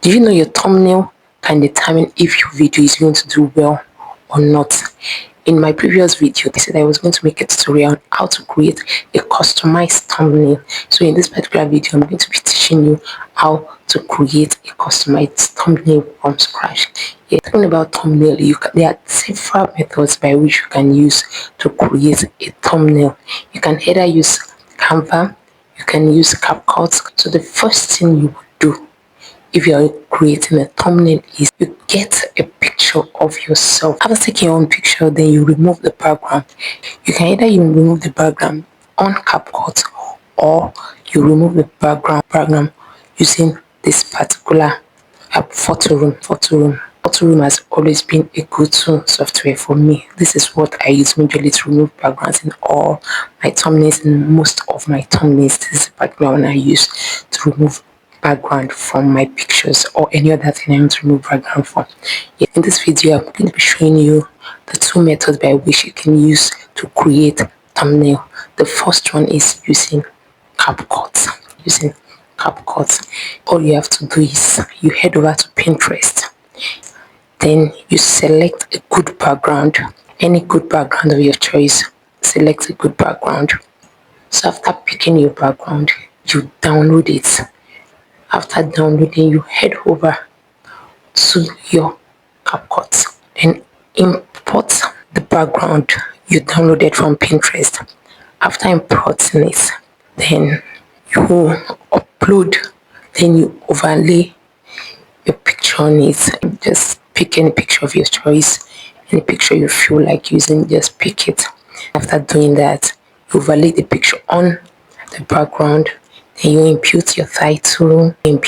Do you know your thumbnail can determine if your video is going to do well or not? In my previous video, I said I was going to make a tutorial on how to create a customized thumbnail. So in this particular video, I'm going to be teaching you how to create a customized thumbnail from scratch. Yeah, talking about thumbnail, there are several methods by which you can use to create a thumbnail. You can either use Canva, you can use CapCut. So the first thing you would do if you are creating a thumbnail is you get a picture of yourself. After taking your own picture, then you remove the background. You can either you remove the background on CapCut or you remove the background using this particular photo room has always been a go-to software for me. This is what I use majorly to remove backgrounds in all my thumbnails and most of my thumbnails. This is the particular one I use to remove background from my pictures or any other thing I want to remove background from. Yeah, in this video, I'm going to be showing you the two methods by which you can use to create thumbnail. The first one is using CapCut. All you have to do is you head over to Pinterest, then you select a good background, any good background of your choice. Select a good background. So after picking your background, you download it. After downloading, you head over to your CapCut and import the background you downloaded from Pinterest. After importing it, then you upload, then you overlay your picture on it. Just pick any picture of your choice, any picture you feel like using, just pick it. After doing that, you overlay the picture on the background. Then you impute your title. You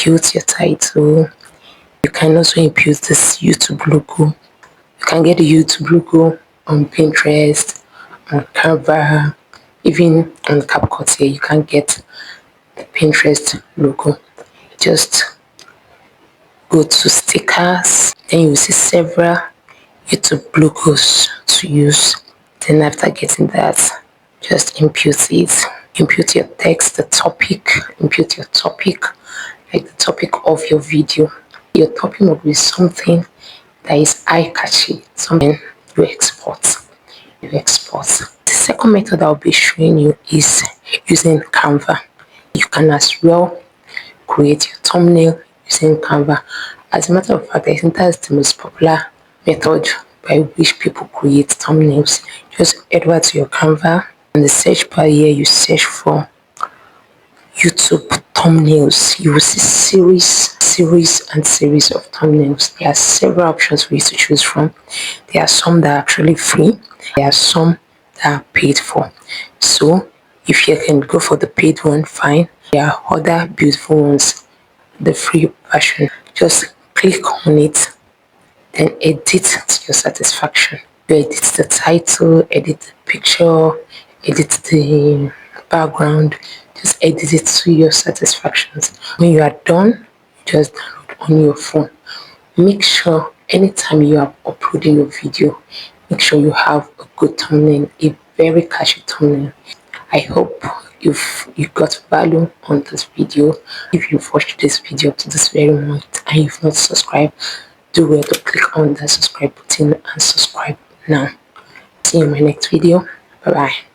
can also impute this YouTube logo. You can get the YouTube logo on Pinterest, on Canva, even on CapCut here. You can get the Pinterest logo. Just go to stickers, then you see several YouTube logos to use. Then after getting that, just impute it. Impute your text, the topic, impute your topic, like the topic of your video. Your topic will be something that is eye-catchy, something you export. The second method I'll be showing you is using Canva. You can as well create your thumbnail using Canva. As a matter of fact, I think that's the most popular method by which people create thumbnails. Just head over to your Canva. On the search bar here, you search for YouTube thumbnails. You will see series of thumbnails. There are several options for you to choose from. There are some that are actually free. There are some that are paid for. So if you can go for the paid one, fine. There are other beautiful ones, the free version. Just click on it, then edit to your satisfaction. You edit the title, edit the picture, edit the background. Just edit it to your satisfactions. When you are done, just download on your phone. Make sure anytime you are uploading your video, make sure you have a good thumbnail, a very catchy thumbnail. I hope you got value on this video. If you've watched this video up to this very moment and you've not subscribed, do well to click on that subscribe button and subscribe now. See you in my next video. Bye bye.